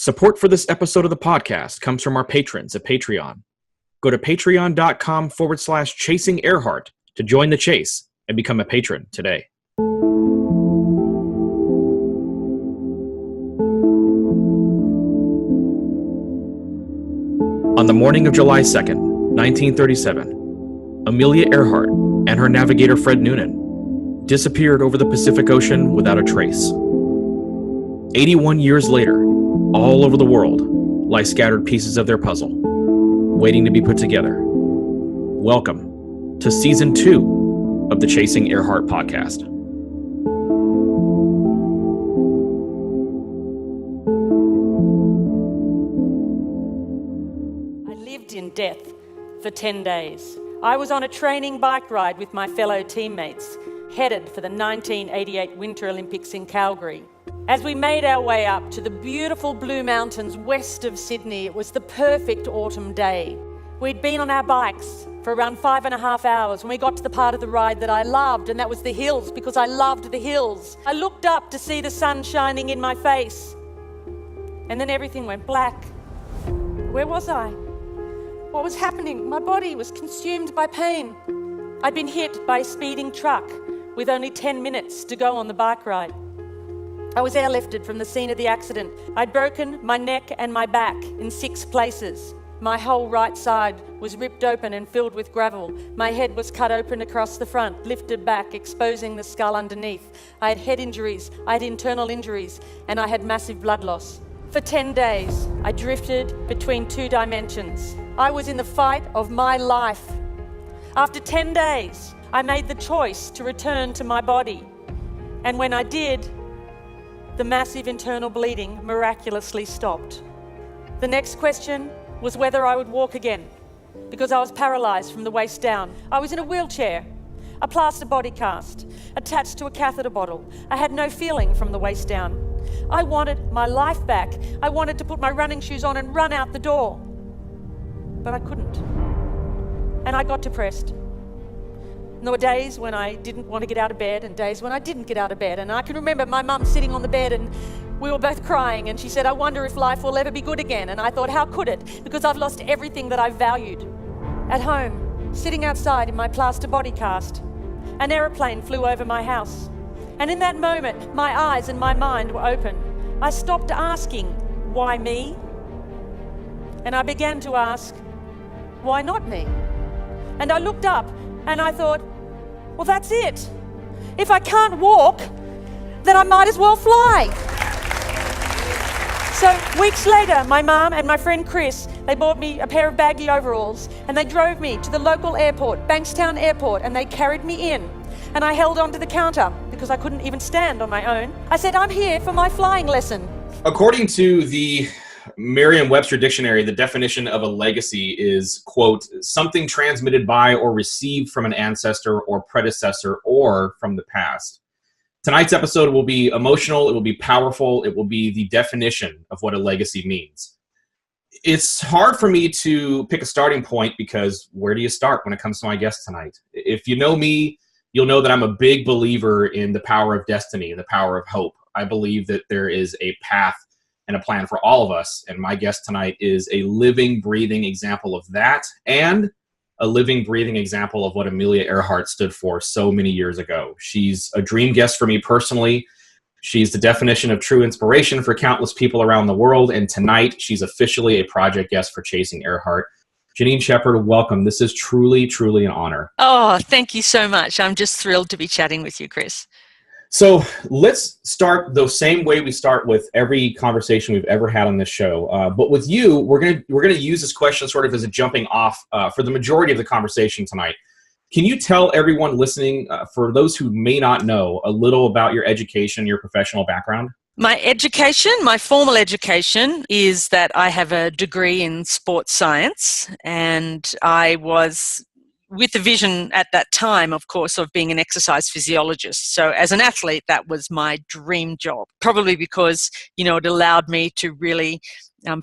Support for this episode of the podcast comes from our patrons at Patreon. Go to patreon.com/Chasing Earhart to join the chase and become a patron today. On the morning of July 2nd, 1937, Amelia Earhart and her navigator Fred Noonan disappeared over the Pacific Ocean without a trace. 81 years later, all over the world lie scattered pieces of their puzzle, waiting to be put together. Welcome to Season 2 of the Chasing Earhart podcast. I lived in death for 10 days. I was on a training bike ride with my fellow teammates, headed for the 1988 Winter Olympics in Calgary. As we made our way up to the beautiful Blue Mountains west of Sydney, it was the perfect autumn day. We'd been on our bikes for around 5.5 hours when we got to the part of the ride that I loved, and that was the hills, because I loved the hills. I looked up to see the sun shining in my face, and then everything went black. Where was I? What was happening? My body was consumed by pain. I'd been hit by a speeding truck with only 10 minutes to go on the bike ride. I was airlifted from the scene of the accident. I'd broken my neck and my back in 6 places. My whole right side was ripped open and filled with gravel. My head was cut open across the front, lifted back, exposing the skull underneath. I had head injuries, I had internal injuries, and I had massive blood loss. For 10 days, I drifted between 2 dimensions. I was in the fight of my life. After 10 days, I made the choice to return to my body. And when I did, the massive internal bleeding miraculously stopped. The next question was whether I would walk again, because I was paralyzed from the waist down. I was in a wheelchair, a plaster body cast, attached to a catheter bottle. I had no feeling from the waist down. I wanted my life back. I wanted to put my running shoes on and run out the door. But I couldn't. And I got depressed. And there were days when I didn't want to get out of bed and days when I didn't get out of bed. And I can remember my mum sitting on the bed and we were both crying, and she said, "I wonder if life will ever be good again." And I thought, how could it? Because I've lost everything that I valued. At home, sitting outside in my plaster body cast, an aeroplane flew over my house. And in that moment, my eyes and my mind were open. I stopped asking, why me? And I began to ask, why not me? And I looked up and I thought, well, that's it. If I can't walk, then I might as well fly. So weeks later, my mum and my friend Chris, they bought me a pair of baggy overalls and they drove me to the local airport, Bankstown Airport, and they carried me in. And I held onto the counter because I couldn't even stand on my own. I said, "I'm here for my flying lesson." According to the Merriam-Webster dictionary, the definition of a legacy is, quote, something transmitted by or received from an ancestor or predecessor or from the past. Tonight's episode will be emotional, it will be powerful, it will be the definition of what a legacy means. It's hard for me to pick a starting point because where do you start when it comes to my guest tonight? If you know me, you'll know that I'm a big believer in the power of destiny and the power of hope. I believe that there is a path and a plan for all of us, and my guest tonight is a living, breathing example of that, and a living, breathing example of what Amelia Earhart stood for so many years ago. She's a dream guest for me personally. She's the definition of true inspiration for countless people around the world, and tonight she's officially a project guest for Chasing Earhart. Janine Shepherd, welcome. This is truly, truly an honor. Oh, thank you so much. I'm just thrilled to be chatting with you, Chris. So let's start the same way we start with every conversation we've ever had on this show. But with you, we're gonna use this question sort of as a jumping off for the majority of the conversation tonight. Can you tell everyone listening, for those who may not know, a little about your education, your professional background? My education, my formal education, is that I have a degree in sports science, and I was with the vision at that time, of course, of being an exercise physiologist. So as an athlete, that was my dream job, probably because, you know, it allowed me to really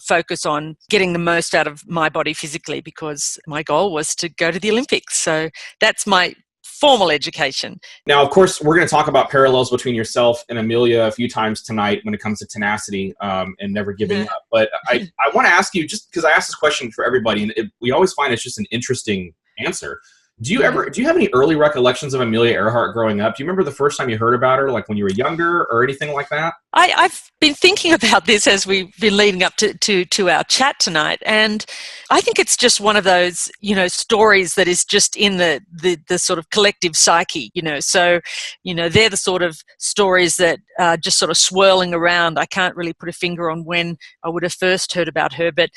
focus on getting the most out of my body physically, because my goal was to go to the Olympics. So that's my formal education. Now, of course, we're going to talk about parallels between yourself and Amelia a few times tonight when it comes to tenacity and never giving up. But I want to ask you, just because I ask this question for everybody, and we always find it's just an interesting answer. Do you have any early recollections of Amelia Earhart growing up? Do you remember the first time you heard about her, like when you were younger or anything like that? I've been thinking about this as we've been leading up to our chat tonight, and I think it's just one of those, stories that is just in the sort of collective psyche, So, they're the sort of stories that are just sort of swirling around. I can't really put a finger on when I would have first heard about her, but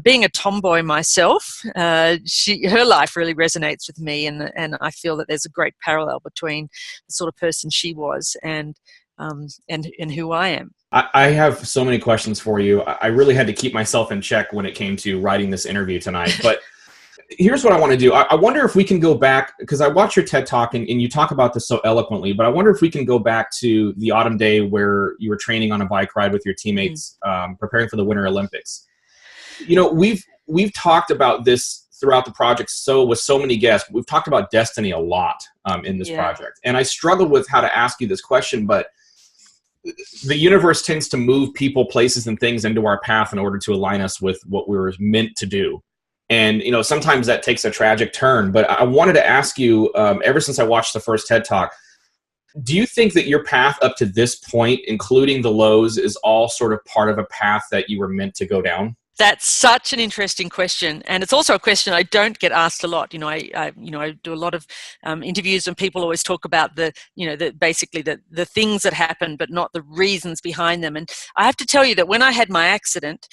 being a tomboy myself, her life really resonates with me, and I feel that there's a great parallel between the sort of person she was and who I am. I have so many questions for you. I really had to keep myself in check when it came to writing this interview tonight. But here's what I want to do. I wonder if we can go back, because I watched your TED Talk and you talk about this so eloquently, but I wonder if we can go back to the autumn day where you were training on a bike ride with your teammates, preparing for the Winter Olympics. We've talked about this throughout the project with so many guests. We've talked about destiny a lot in this project. And I struggled with how to ask you this question, but the universe tends to move people, places, and things into our path in order to align us with what we were meant to do. And, sometimes that takes a tragic turn. But I wanted to ask you, ever since I watched the first TED Talk, do you think that your path up to this point, including the lows, is all sort of part of a path that you were meant to go down? That's such an interesting question, and it's also a question I don't get asked a lot. I do a lot of interviews, and people always talk about basically the things that happen, but not the reasons behind them. And I have to tell you that when I had my accident,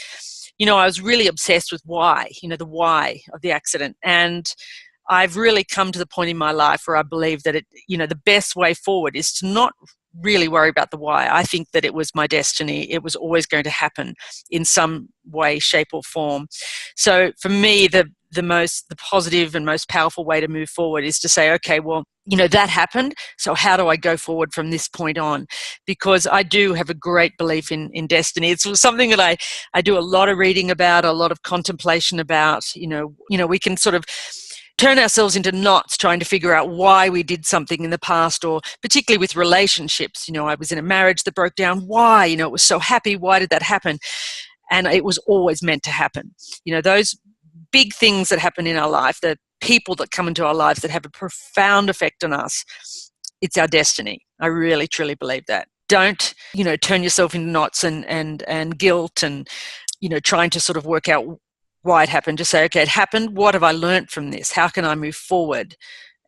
I was really obsessed with why, the why of the accident, and I've really come to the point in my life where I believe that the best way forward is to not really worry about the why. I think that it was my destiny. It was always going to happen in some way, shape, or form. So for me, the positive and most powerful way to move forward is to say, okay, well, that happened. So how do I go forward from this point on? Because I do have a great belief in destiny. It's something that I do a lot of reading about, a lot of contemplation about. We can sort of turn ourselves into knots trying to figure out why we did something in the past, or particularly with relationships. I was in a marriage that broke down. Why? It was so happy. Why did that happen? And it was always meant to happen. Those big things that happen in our life, the people that come into our lives that have a profound effect on us, it's our destiny. I really, truly believe that. Don't, turn yourself into knots and guilt and, trying to sort of work out why it happened. Just say, okay, it happened. What have I learned from this? How can I move forward?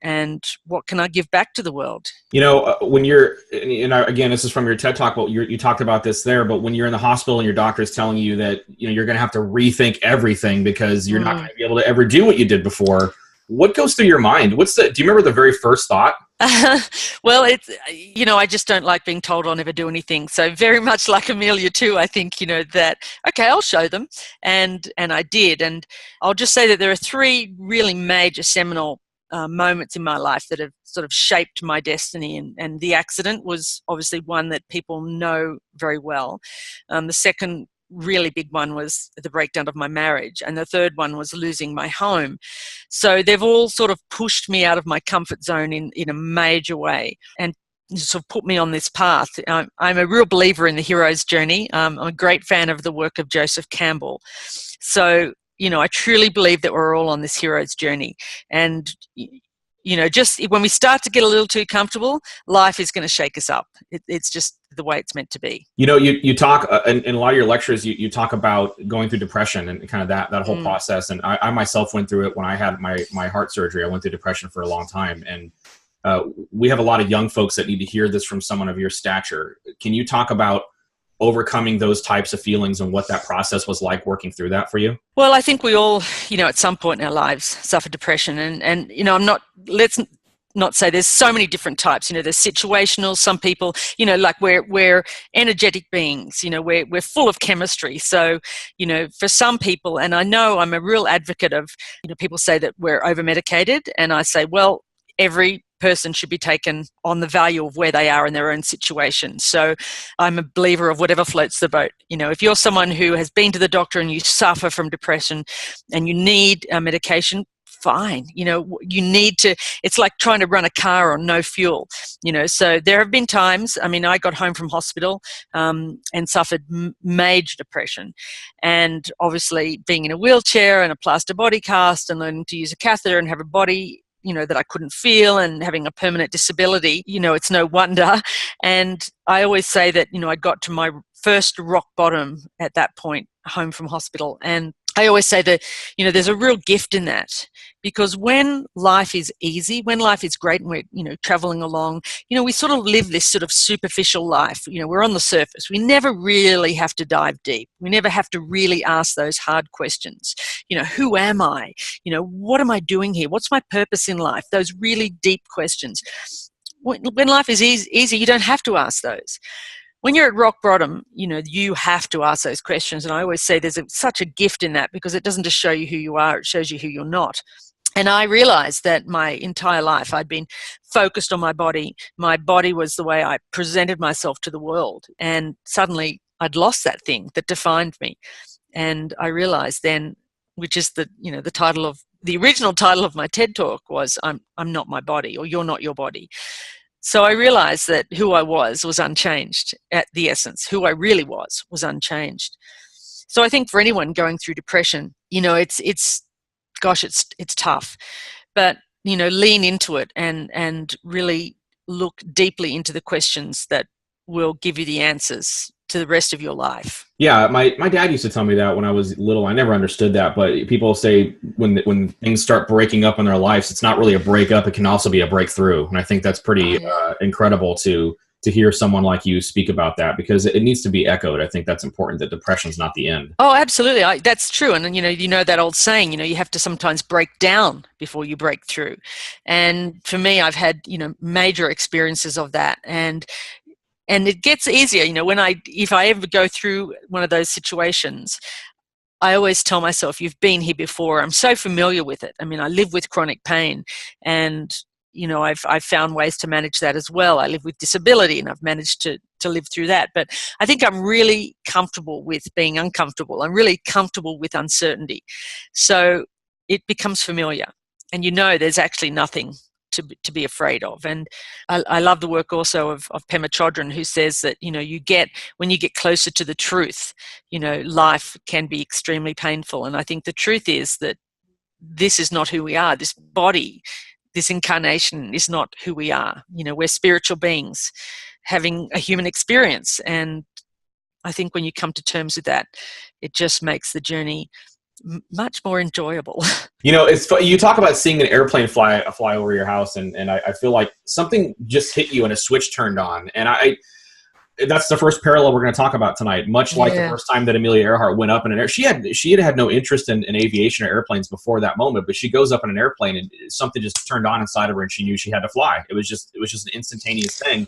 And what can I give back to the world? When you're, again, this is from your TED Talk, but you talked about this there, but when you're in the hospital and your doctor is telling you that, you're going to have to rethink everything because you're not going to be able to ever do what you did before, what goes through your mind? Do you remember the very first thought? Well, it's, I just don't like being told I'll never do anything. So very much like Amelia too, I think, that, okay, I'll show them. And I did. And I'll just say that there are three really major seminal moments in my life that have sort of shaped my destiny. And the accident was obviously one that people know very well. The second really big one was the breakdown of my marriage, and the third one was losing my home. So they've all sort of pushed me out of my comfort zone in a major way and sort of put me on this path. I'm a real believer in the hero's journey. I'm a great fan of the work of Joseph Campbell. So, I truly believe that we're all on this hero's journey. And just when we start to get a little too comfortable, life is going to shake us up. It's just the way it's meant to be. You talk in a lot of your lectures, you talk about going through depression and kind of that whole process. And I myself went through it when I had my heart surgery. I went through depression for a long time. And we have a lot of young folks that need to hear this from someone of your stature. Can you talk about overcoming those types of feelings and what that process was like working through that for you? Well, I think we all, at some point in our lives suffer depression. And let's not say there's so many different types. There's situational, some people, like we're energetic beings, we're full of chemistry. So, for some people, and I know I'm a real advocate of, people say that we're over-medicated, and I say, well, every person should be taken on the value of where they are in their own situation. So I'm a believer of whatever floats the boat. If you're someone who has been to the doctor and you suffer from depression and you need medication, fine. You need to, it's like trying to run a car on no fuel, so there have been times, I got home from hospital and suffered major depression, and obviously being in a wheelchair and a plaster body cast and learning to use a catheter and have a body that I couldn't feel, and having a permanent disability, it's no wonder. And I always say that, I got to my first rock bottom at that point, home from hospital. And I always say that, there's a real gift in that, because when life is easy, when life is great and we're, traveling along, we sort of live this sort of superficial life. We're on the surface. We never really have to dive deep. We never have to really ask those hard questions. Who am I? What am I doing here? What's my purpose in life? Those really deep questions. When life is easy, you don't have to ask those. When you're at rock bottom, you have to ask those questions. And I always say there's such a gift in that, because it doesn't just show you who you are, it shows you who you're not. And I realized that my entire life I'd been focused on my body. My body was the way I presented myself to the world. And suddenly I'd lost that thing that defined me. And I realized then, which is the original title of my TED Talk was, I'm not my body, or you're not your body. So I realized that who I was unchanged at the essence. Who I really was unchanged. So I think for anyone going through depression, it's tough, but lean into it and really look deeply into the questions that will give you the answers to the rest of your life. Yeah, my dad used to tell me that when I was little. I never understood that, but people say when things start breaking up in their lives, it's not really a breakup; it can also be a breakthrough. And I think that's pretty incredible to hear someone like you speak about that, because it needs to be echoed. I think that's important, that depression's not the end. Oh, absolutely. That's true. And that old saying, you have to sometimes break down before you break through. And for me, I've had, major experiences of that. And it gets easier, if I ever go through one of those situations, I always tell myself, you've been here before. I'm so familiar with it. I live with chronic pain, and I've found ways to manage that as well. I live with disability, and I've managed to live through that. But I think I'm really comfortable with being uncomfortable. I'm really comfortable with uncertainty. So it becomes familiar, and there's actually nothing to be afraid of. And I love the work also of Pema Chodron, who says that, when you get closer to the truth, life can be extremely painful. And I think the truth is that this is not who we are. This body, this incarnation is not who we are. We're spiritual beings having a human experience. And I think when you come to terms with that, it just makes the journey much more enjoyable. It's funny. You talk about seeing an airplane fly over your house, and I feel like something just hit you and a switch turned on. And that's the first parallel we're going to talk about tonight. Much like the first time that Amelia Earhart went up in an air, she had no interest in aviation or airplanes before that moment, but she goes up in an airplane and something just turned on inside of her, and she knew she had to fly. It was just an instantaneous thing.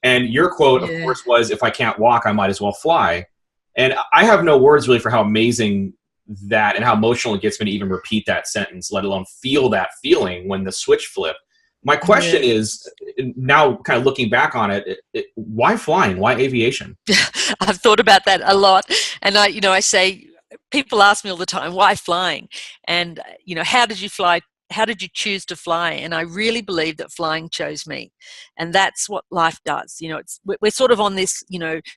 And your quote, of course, was, "If I can't walk, I might as well fly." And I have no words really for how amazing that and how emotional it gets me to even repeat that sentence, let alone feel that feeling when the switch flipped. My question is, now kind of looking back on it, why flying? Why aviation? I've thought about that a lot. And I say, people ask me all the time, why flying? And, how did you fly? How did you choose to fly? And I really believe that flying chose me. And that's what life does. We're sort of on this,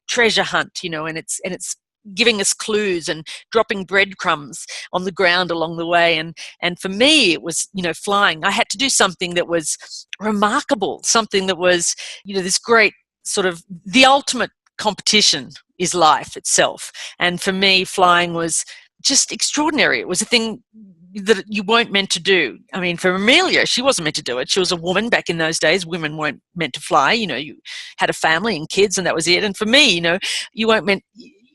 treasure hunt, and it's giving us clues and dropping breadcrumbs on the ground along the way. And for me, it was, flying. I had to do something that was remarkable, something that was, this great sort of, the ultimate competition is life itself. And for me, flying was just extraordinary. It was a thing that you weren't meant to do. For Amelia, she wasn't meant to do it. She was a woman back in those days. Women weren't meant to fly. You had a family and kids, and that was it. And for me, you weren't meant...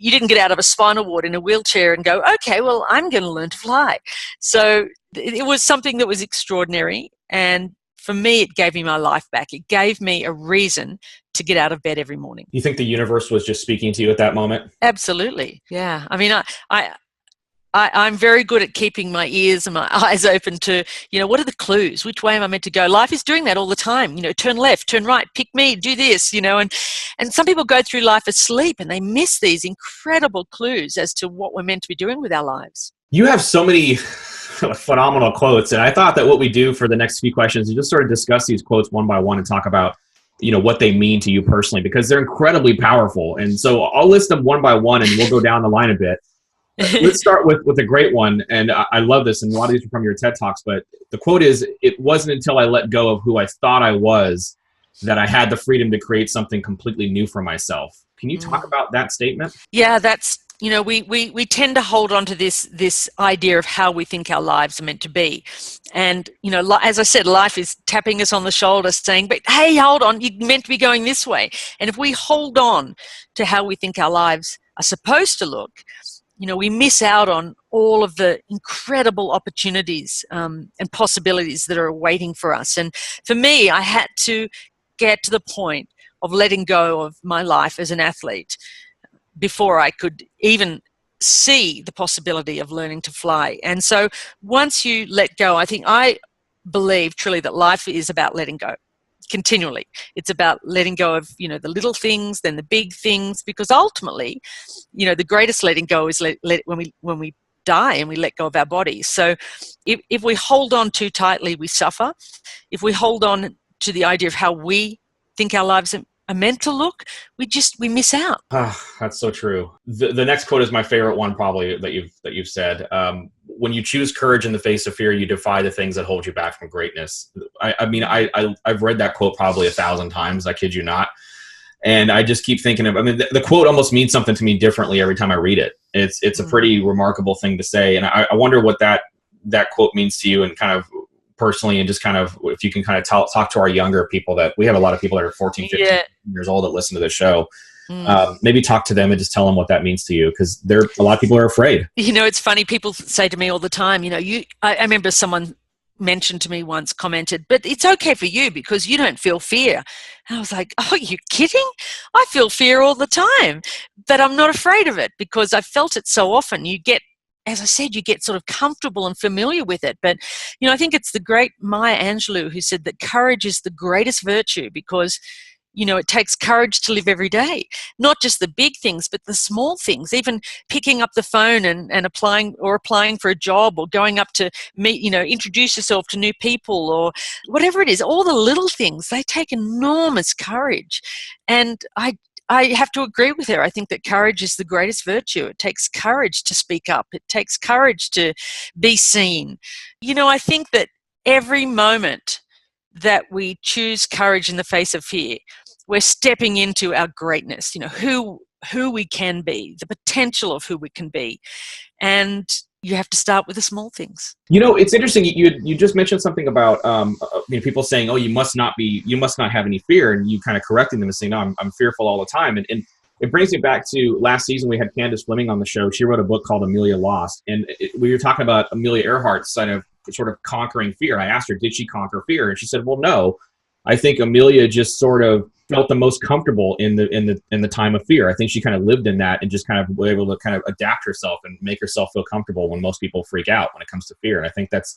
You didn't get out of a spinal ward in a wheelchair and go, okay, well, I'm going to learn to fly. So it was something that was extraordinary. And for me, it gave me my life back. It gave me a reason to get out of bed every morning. You think the universe was just speaking to you at that moment? Absolutely. Yeah. I'm very good at keeping my ears and my eyes open to, what are the clues? Which way am I meant to go? Life is doing that all the time. Turn left, turn right, pick me, do this, and some people go through life asleep and they miss these incredible clues as to what we're meant to be doing with our lives. You have so many phenomenal quotes. And I thought that what we do for the next few questions is just sort of discuss these quotes one by one and talk about, what they mean to you personally, because they're incredibly powerful. And so I'll list them one by one and we'll go down the line a bit. Let's start with a great one. And I love this. And a lot of these are from your TED Talks, but the quote is, "It wasn't until I let go of who I thought I was that I had the freedom to create something completely new for myself." Can you talk about that statement? Yeah, that's, we tend to hold on to this idea of how we think our lives are meant to be. And, as I said, life is tapping us on the shoulder saying, but hey, hold on, you're meant to be going this way. And if we hold on to how we think our lives are supposed to look, we miss out on all of the incredible opportunities and possibilities that are waiting for us. And for me, I had to get to the point of letting go of my life as an athlete before I could even see the possibility of learning to fly. And so once you let go, I believe truly that life is about letting go continually. It's about letting go of, the little things, then the big things, because ultimately, the greatest letting go is when we die and we let go of our bodies. So if we hold on too tightly, we suffer. If we hold on to the idea of how we think our lives are meant to look, we miss out. That's so true. The next quote is my favorite one, probably, that you've said. When you choose courage in the face of fear, you defy the things that hold you back from greatness. I've read that quote probably 1,000 times. I kid you not. And I just keep thinking of, the quote almost means something to me differently every time I read it. It's a pretty remarkable thing to say. And I wonder what that quote means to you, and kind of personally, and just kind of, if you can kind of talk to our younger people, that we have a lot of people that are 14, 15 years old that listen to this show. Maybe talk to them and just tell them what that means to you, because a lot of people are afraid. It's funny. People say to me all the time, I remember someone mentioned to me once, commented, but it's okay for you because you don't feel fear. And I was like, oh, you kidding? I feel fear all the time, but I'm not afraid of it because I've felt it so often. As I said, you get sort of comfortable and familiar with it. But, I think it's the great Maya Angelou who said that courage is the greatest virtue because, it takes courage to live every day. Not just the big things, but the small things, even picking up the phone and applying for a job, or going up to meet, introduce yourself to new people, or whatever it is. All the little things, they take enormous courage. And I have to agree with her. I think that courage is the greatest virtue. It takes courage to speak up. It takes courage to be seen. I think that every moment that we choose courage in the face of fear, we're stepping into our greatness, who we can be, the potential of who we can be. And you have to start with the small things. It's interesting. You just mentioned something about people saying, "Oh, you must not have any fear," and you kind of correcting them and saying, "No, I'm fearful all the time." And it brings me back to last season. We had Candace Fleming on the show. She wrote a book called Amelia Lost, and we were talking about Amelia Earhart's sort of conquering fear. I asked her, did she conquer fear? And she said, well, no. I think Amelia just sort of felt the most comfortable in the time of fear. I think she kind of lived in that and just kind of was able to kind of adapt herself and make herself feel comfortable when most people freak out when it comes to fear. And I think that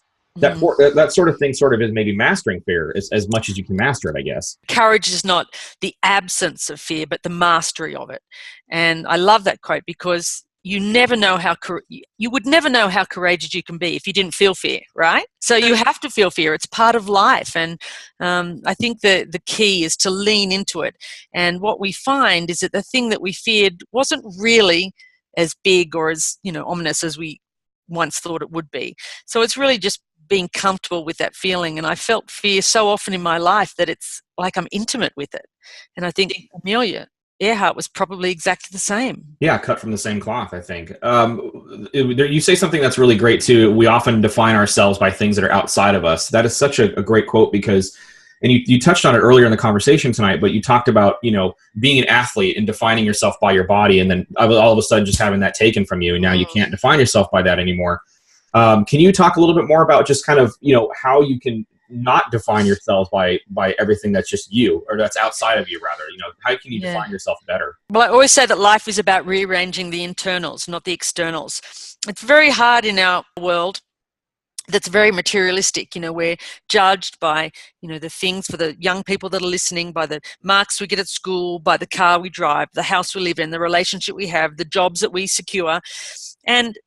sort of thing sort of is maybe mastering fear as much as you can master it, I guess. Courage is not the absence of fear, but the mastery of it. And I love that quote because you would never know how courageous you can be if you didn't feel fear, right? So you have to feel fear. It's part of life. And I think the key is to lean into it. And what we find is that the thing that we feared wasn't really as big or as, ominous as we once thought it would be. So it's really just being comfortable with that feeling. And I felt fear so often in my life that it's like I'm intimate with it. And I think Amelia Earhart was probably exactly the same. Yeah, cut from the same cloth, I think. You say something that's really great, too. We often define ourselves by things that are outside of us. That is such a great quote because, and you touched on it earlier in the conversation tonight, but you talked about, being an athlete and defining yourself by your body, and then all of a sudden just having that taken from you, and now you can't define yourself by that anymore. Can you talk a little bit more about just kind of, how you can not define yourself by everything that's just you, or that's outside of you, rather? How can you define yourself better? Well, I always say that life is about rearranging the internals, not the externals. It's very hard in our world that's very materialistic. We're judged by, the things, for the young people that are listening, by the marks we get at school, by the car we drive, the house we live in, the relationship we have, the jobs that we secure. And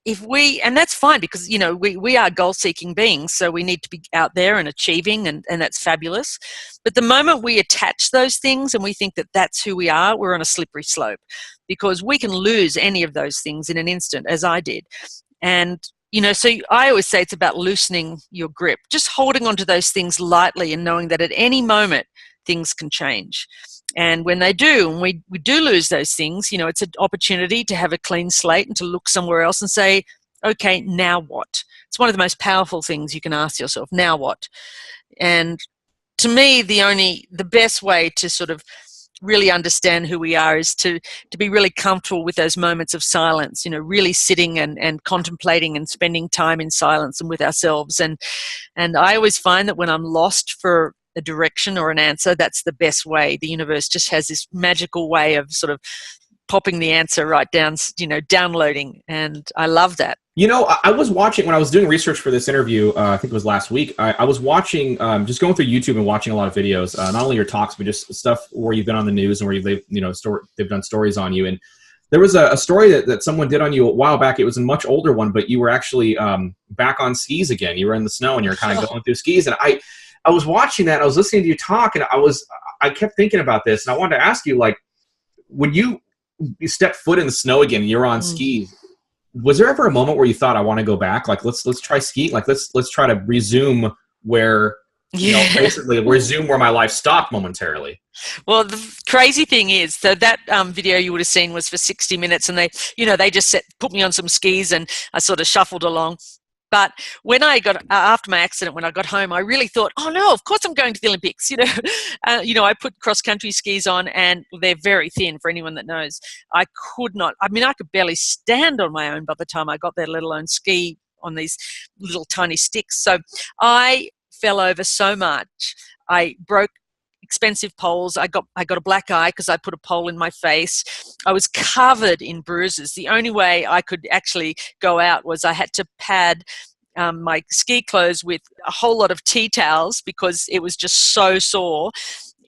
and that's fine, because we are goal-seeking beings, so we need to be out there and achieving, and that's fabulous. But the moment we attach those things and we think that that's who we are, we're on a slippery slope, because we can lose any of those things in an instant, as I did. And so I always say it's about loosening your grip, just holding on to those things lightly and knowing that at any moment things can change. And when they do, and we do lose those things, it's an opportunity to have a clean slate and to look somewhere else and say, okay, now what? It's one of the most powerful things you can ask yourself, now what? And to me, the best way to sort of really understand who we are is to be really comfortable with those moments of silence, really sitting and contemplating and spending time in silence and with ourselves. And I always find that when I'm lost for a direction or an answer, that's the best way. The universe just has this magical way of sort of popping the answer right down, downloading. And I love that. I was watching, when I was doing research for this interview, I think it was last week, I was watching, just going through YouTube and watching a lot of videos, not only your talks, but just stuff where you've been on the news and where they've done stories on you. And there was a story that someone did on you a while back. It was a much older one, but you were actually back on skis again. You were in the snow and you were kind of going through skis. And I was watching that, I was listening to you talk, and I kept thinking about this, and I wanted to ask you, like, when you step foot in the snow again and you're on skis, was there ever a moment where you thought, I want to go back? Like, let's try skiing. Like, let's try to resume where, basically resume where my life stopped momentarily. Well, the crazy thing is, so that video you would have seen was for 60 minutes, and they just put me on some skis, and I sort of shuffled along. But when I got, after my accident, when I got home, I really thought, oh no, of course I'm going to the Olympics. I put cross-country skis on, and they're very thin for anyone that knows. I could barely stand on my own by the time I got there, let alone ski on these little tiny sticks. So I fell over so much. I broke expensive poles. I got a black eye because I put a pole in my face. I was covered in bruises. The only way I could actually go out was I had to pad my ski clothes with a whole lot of tea towels because it was just so sore,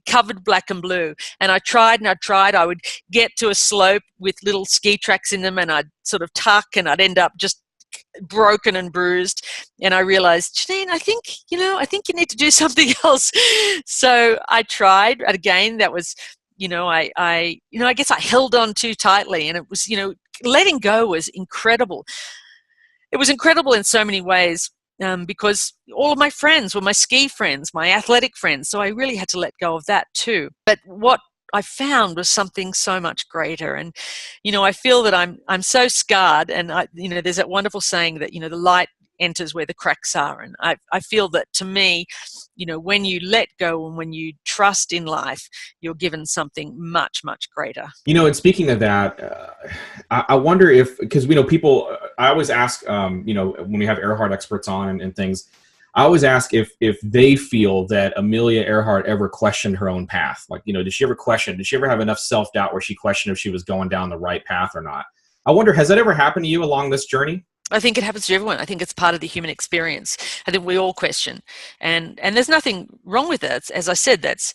covered black and blue. And I tried. I would get to a slope with little ski tracks in them, and I'd sort of tuck, and I'd end up just broken and bruised. And I realized, Janine, I think you need to do something else. So I tried again. That was, I guess I held on too tightly, and it was, letting go was incredible. It was incredible in so many ways, because all of my friends were my ski friends, my athletic friends. So I really had to let go of that too. But what I found was something so much greater. And, I feel that I'm so scarred, and there's that wonderful saying that, the light enters where the cracks are. And I feel that, to me, when you let go and when you trust in life, you're given something much, much greater. And speaking of that, I wonder if, because people, I always ask, when we have Earhart experts on and things, I always ask if they feel that Amelia Earhart ever questioned her own path. Like, did she ever have enough self-doubt where she questioned if she was going down the right path or not? I wonder, has that ever happened to you along this journey? I think it happens to everyone. I think it's part of the human experience. I think we all question, and there's nothing wrong with it. As I said, that's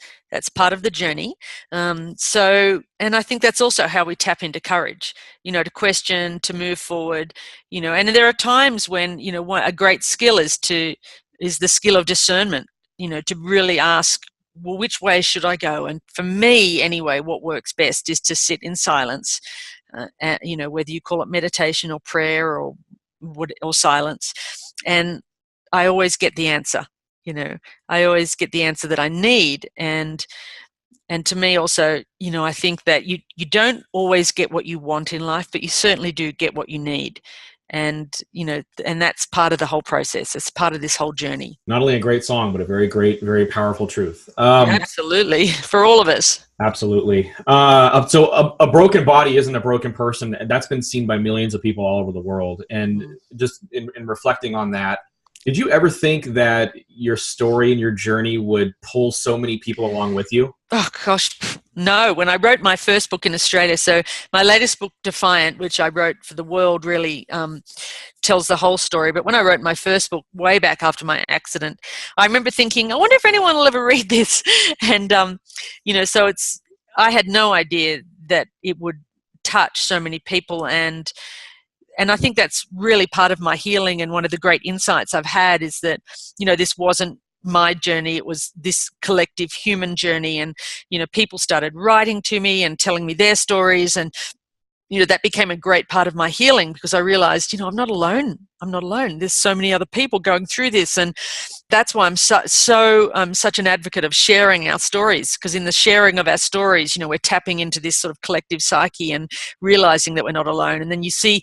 part of the journey. And I think that's also how we tap into courage, to question, to move forward, and there are times when, a great skill is the skill of discernment, to really ask, well, which way should I go? And for me, anyway, what works best is to sit in silence, whether you call it meditation or prayer or silence. And I always get the answer, I always get the answer that I need. And to me also, I think that you don't always get what you want in life, but you certainly do get what you need. And, and that's part of the whole process. It's part of this whole journey. Not only a great song, but a very great, very powerful truth. Absolutely. For all of us. Absolutely. So a broken body isn't a broken person. That's been seen by millions of people all over the world. And just in reflecting on that, did you ever think that your story and your journey would pull so many people along with you? Oh, gosh, no. When I wrote my first book in Australia, so my latest book, Defiant, which I wrote for the world, really tells the whole story. But when I wrote my first book way back after my accident, I remember thinking, I wonder if anyone will ever read this. And, so I had no idea that it would touch so many people. And and I think that's really part of my healing, and one of the great insights I've had is that, this wasn't my journey, it was this collective human journey. And, people started writing to me and telling me their stories, and that became a great part of my healing, because I realized, I'm not alone. I'm not alone. There's so many other people going through this. And that's why I'm such an advocate of sharing our stories, because in the sharing of our stories, we're tapping into this sort of collective psyche and realizing that we're not alone. And then you see,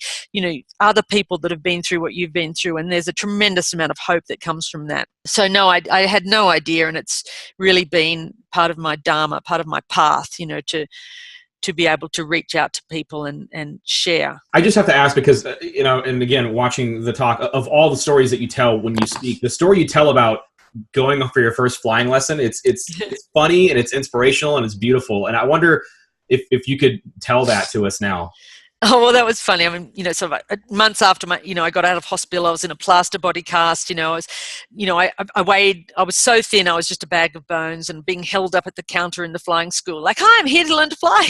other people that have been through what you've been through, and there's a tremendous amount of hope that comes from that. So no, I had no idea, and it's really been part of my dharma, part of my path, to be able to reach out to people and share. I just have to ask because, and again, watching the talk, of all the stories that you tell when you speak, the story you tell about going for your first flying lesson, it's funny and it's inspirational and it's beautiful. And I wonder if you could tell that to us now. Oh, well, that was funny. I mean, sort of months after I got out of hospital, I was in a plaster body cast. I was so thin, I was just a bag of bones, and being held up at the counter in the flying school, like, hi, I'm here to learn to fly.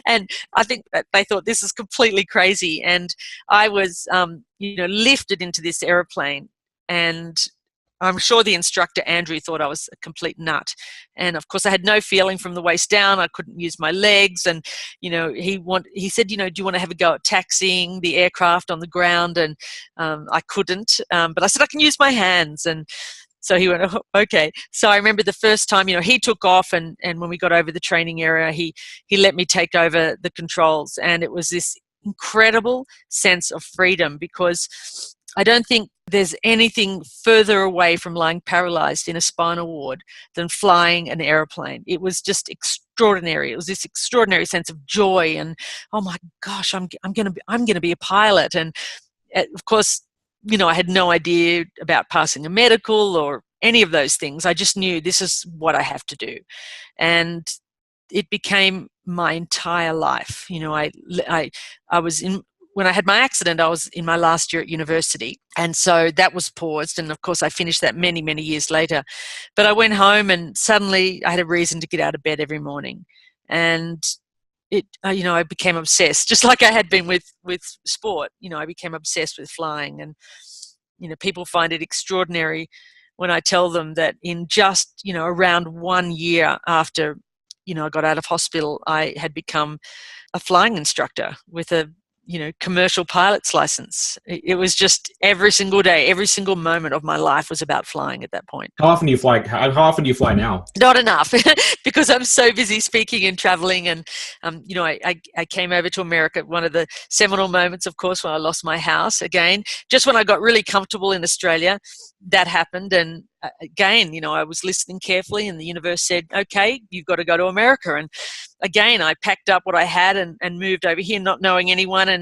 And I think that they thought this is completely crazy. And I was, lifted into this airplane, and I'm sure the instructor, Andrew, thought I was a complete nut. And of course I had no feeling from the waist down. I couldn't use my legs. And, he said, do you want to have a go at taxiing the aircraft on the ground? And I couldn't, but I said, I can use my hands. And so he went, oh, okay. So I remember the first time, he took off, and when we got over the training area, he let me take over the controls. And it was this incredible sense of freedom, because I don't think there's anything further away from lying paralyzed in a spinal ward than flying an airplane. It was just extraordinary. It was this extraordinary sense of joy, and oh my gosh, I'm going to be a pilot. And of course, I had no idea about passing a medical or any of those things. I just knew this is what I have to do, and it became my entire life. I was in. When I had my accident, I was in my last year at university. And so that was paused. And of course, I finished that many, many years later. But I went home, and suddenly I had a reason to get out of bed every morning. And I became obsessed, just like I had been with sport. I became obsessed with flying. And, people find it extraordinary when I tell them that in just, around 1 year after, I got out of hospital, I had become a flying instructor with a commercial pilot's license. It was just every single day, every single moment of my life was about flying at that point. How often do you fly? How often do you fly now? Not enough, because I'm so busy speaking and traveling. And, I came over to America at one of the seminal moments, of course, when I lost my house again. Just when I got really comfortable in Australia, that happened. And again, I was listening carefully, and the universe said, okay, you've got to go to America. And again, I packed up what I had and moved over here, not knowing anyone. And,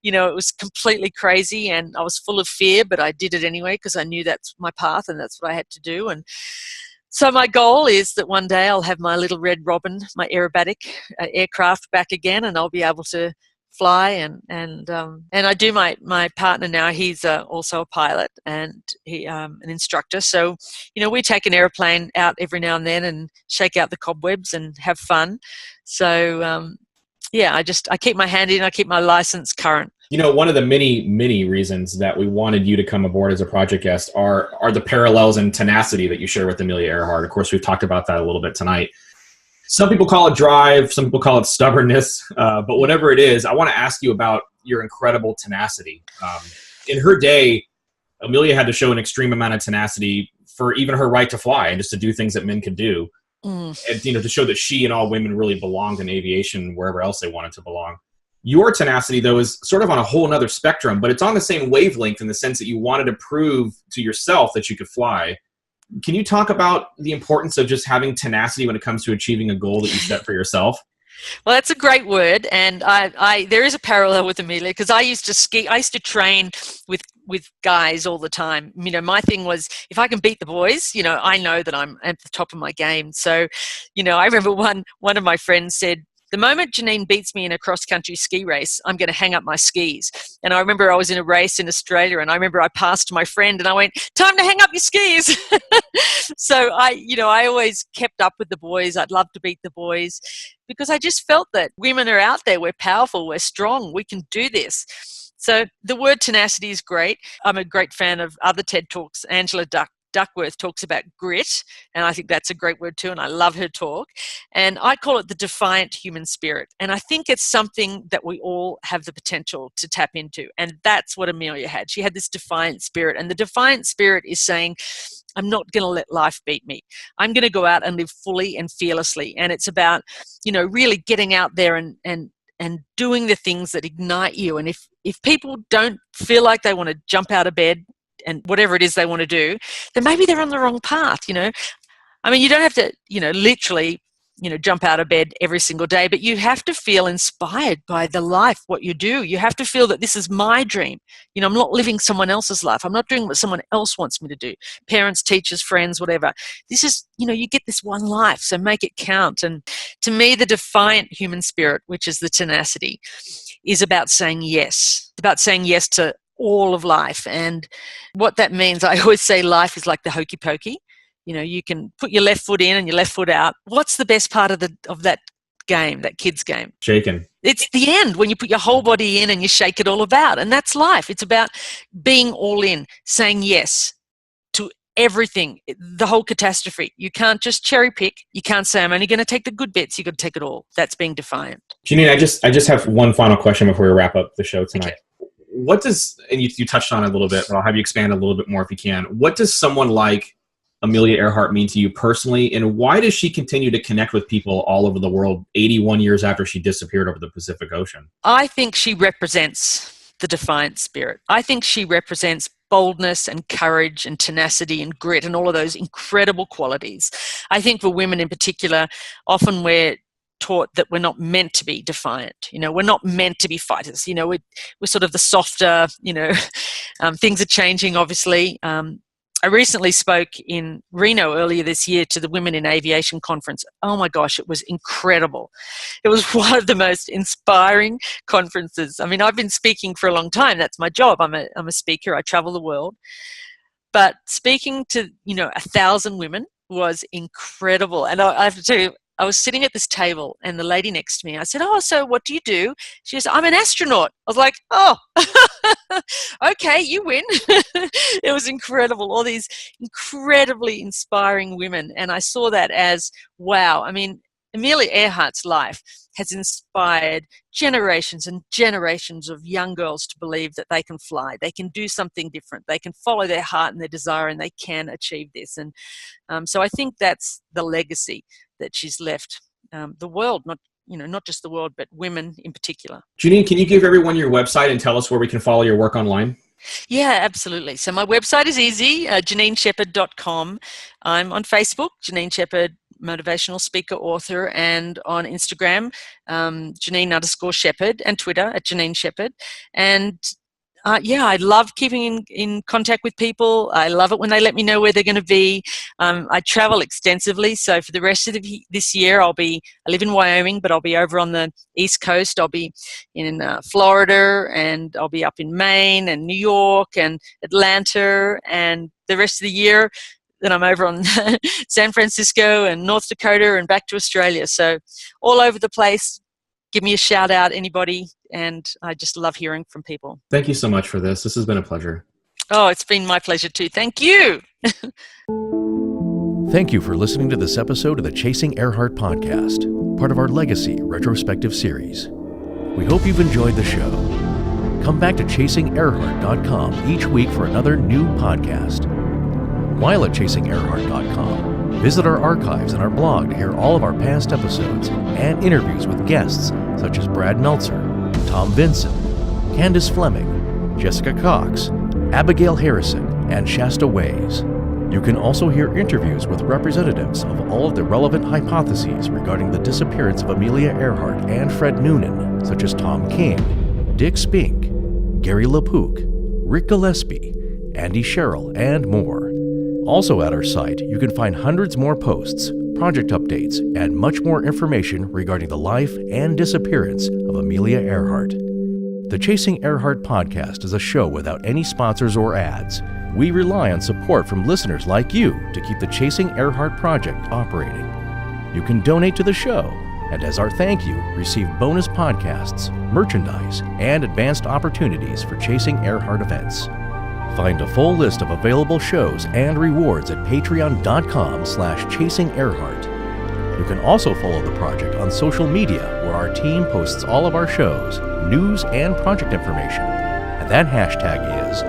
it was completely crazy, and I was full of fear, but I did it anyway, because I knew that's my path and that's what I had to do. And so my goal is that one day I'll have my little Red Robin, my aerobatic aircraft back again, and I'll be able to fly. And I do. My partner now, he's also a pilot, and he an instructor. So we take an airplane out every now and then and shake out the cobwebs and have fun. So I keep my hand in. I keep my license current. One of the many, many reasons that we wanted you to come aboard as a project guest are the parallels and tenacity that you share with Amelia Earhart. Of course, we've talked about that a little bit tonight. Some people call it drive, some people call it stubbornness, but whatever it is, I want to ask you about your incredible tenacity. In her day, Amelia had to show an extreme amount of tenacity for even her right to fly and just to do things that men could do. And, to show that she and all women really belonged in aviation wherever else they wanted to belong. Your tenacity, though, is sort of on a whole nother spectrum, but it's on the same wavelength in the sense that you wanted to prove to yourself that you could fly. Can you talk about the importance of just having tenacity when it comes to achieving a goal that you set for yourself? Well, that's a great word, and I there is a parallel with Amelia, because I used to ski. I used to train with guys all the time. My thing was, if I can beat the boys, I know that I'm at the top of my game. So, I remember one of my friends said, the moment Janine beats me in a cross-country ski race, I'm going to hang up my skis. And I remember I was in a race in Australia, and I remember I passed my friend and I went, time to hang up your skis. So I always kept up with the boys. I'd love to beat the boys, because I just felt that women are out there. We're powerful. We're strong. We can do this. So the word tenacity is great. I'm a great fan of other TED Talks. Angela Duckworth talks about grit, and I think that's a great word too, and I love her talk. And I call it the defiant human spirit. And I think it's something that we all have the potential to tap into. And that's what Amelia had. She had this defiant spirit. And the defiant spirit is saying, I'm not going to let life beat me. I'm going to go out and live fully and fearlessly. And it's about, really getting out there and doing the things that ignite you. And if people don't feel like they want to jump out of bed and whatever it is they want to do, then maybe they're on the wrong path, I mean, you don't have to, literally, jump out of bed every single day, but you have to feel inspired by the life, what you do. You have to feel that this is my dream. I'm not living someone else's life. I'm not doing what someone else wants me to do. Parents, teachers, friends, whatever. This is, you get this one life, so make it count. And to me, the defiant human spirit, which is the tenacity, is about saying yes. It's about saying yes to all of life. And what that means, I always say life is like the hokey pokey. You can put your left foot in and your left foot out. What's the best part of that game, that kid's game? Shaking. It's the end, when you put your whole body in and you shake it all about. And that's life. It's about being all in, saying yes to everything, the whole catastrophe. You can't just cherry pick. You can't say, I'm only going to take the good bits. You've got to take it all. That's being defiant. Janine, I just have one final question before we wrap up the show tonight. Okay. What does, and you touched on it a little bit, but I'll have you expand a little bit more if you can. What does someone like Amelia Earhart mean to you personally, and why does she continue to connect with people all over the world 81 years after she disappeared over the Pacific Ocean? I think she represents the defiant spirit. I think she represents boldness and courage and tenacity and grit and all of those incredible qualities. I think for women in particular, often we're taught that we're not meant to be defiant. We're not meant to be fighters. We're sort of the softer, things are changing, obviously. I recently spoke in Reno earlier this year to the Women in Aviation conference. Oh my gosh, it was incredible. It was one of the most inspiring conferences. I mean, I've been speaking for a long time. That's my job. I'm a speaker. I travel the world. But speaking to, 1,000 women was incredible. And I have to tell you, I was sitting at this table and the lady next to me, I said, so what do you do? She says, I'm an astronaut. I was like, okay, you win. It was incredible. All these incredibly inspiring women. And I saw that as, wow. I mean, Amelia Earhart's life has inspired generations and generations of young girls to believe that they can fly, they can do something different, they can follow their heart and their desire, and they can achieve this. And so I think that's the legacy that she's left the world, not just the world, but women in particular. Janine, can you give everyone your website and tell us where we can follow your work online? Yeah, absolutely. So my website is easy, JanineShepherd.com. I'm on Facebook, Janine Shepherd, motivational speaker, author, and on Instagram, Janine_Shepherd, and Twitter at Janine Shepherd. And I love keeping in contact with people. I love it when they let me know where they're going to be. I travel extensively, so for the rest of this year, I live in Wyoming, but I'll be over on the East Coast. I'll be in Florida, and I'll be up in Maine and New York and Atlanta, and the rest of the year, then I'm over on San Francisco and North Dakota and back to Australia. So all over the place. Give me a shout out, anybody, and I just love hearing from people. Thank you so much for this. This has been a pleasure. Oh, it's been my pleasure too. Thank you. Thank you for listening to this episode of the Chasing Earhart podcast, part of our Legacy retrospective series. We hope you've enjoyed the show. Come back to ChasingEarhart.com each week for another new podcast. While at ChasingEarhart.com, visit our archives and our blog to hear all of our past episodes and interviews with guests such as Brad Meltzer, Tom Vinson, Candace Fleming, Jessica Cox, Abigail Harrison, and Shasta Ways. You can also hear interviews with representatives of all of the relevant hypotheses regarding the disappearance of Amelia Earhart and Fred Noonan, such as Tom King, Dick Spink, Gary LaPook, Rick Gillespie, Andy Sherrill, and more. Also at our site, you can find hundreds more posts, project updates, and much more information regarding the life and disappearance of Amelia Earhart. The Chasing Earhart podcast is a show without any sponsors or ads. We rely on support from listeners like you to keep the Chasing Earhart project operating. You can donate to the show And as our thank you, receive bonus podcasts, merchandise, and advanced opportunities for Chasing Earhart events. Find a full list of available shows and rewards at patreon.com/chasingearhart. You can also follow the project on social media, where our team posts all of our shows, news, and project information. And that hashtag is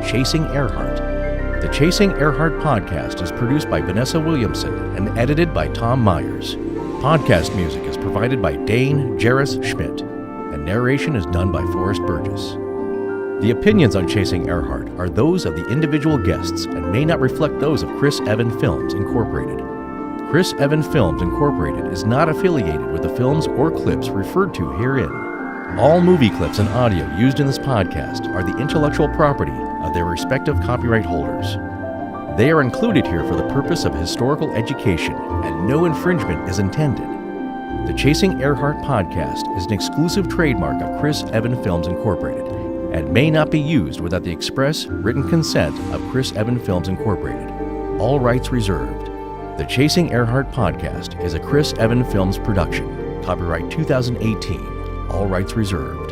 @ChasingEarhart. The Chasing Earhart podcast is produced by Vanessa Williamson and edited by Tom Myers. Podcast music is provided by Dane Jarris Schmidt, and narration is done by Forrest Burgess. The opinions on Chasing Earhart are those of the individual guests and may not reflect those of Chris Evan Films Incorporated. Chris Evan Films Incorporated is not affiliated with the films or clips referred to herein. All movie clips and audio used in this podcast are the intellectual property of their respective copyright holders. They are included here for the purpose of historical education, and no infringement is intended. The Chasing Earhart podcast is an exclusive trademark of Chris Evan Films Incorporated and may not be used without the express written consent of Chris Evan Films Incorporated. All rights reserved. The Chasing Earhart podcast is a Chris Evan Films production. Copyright 2018. All rights reserved.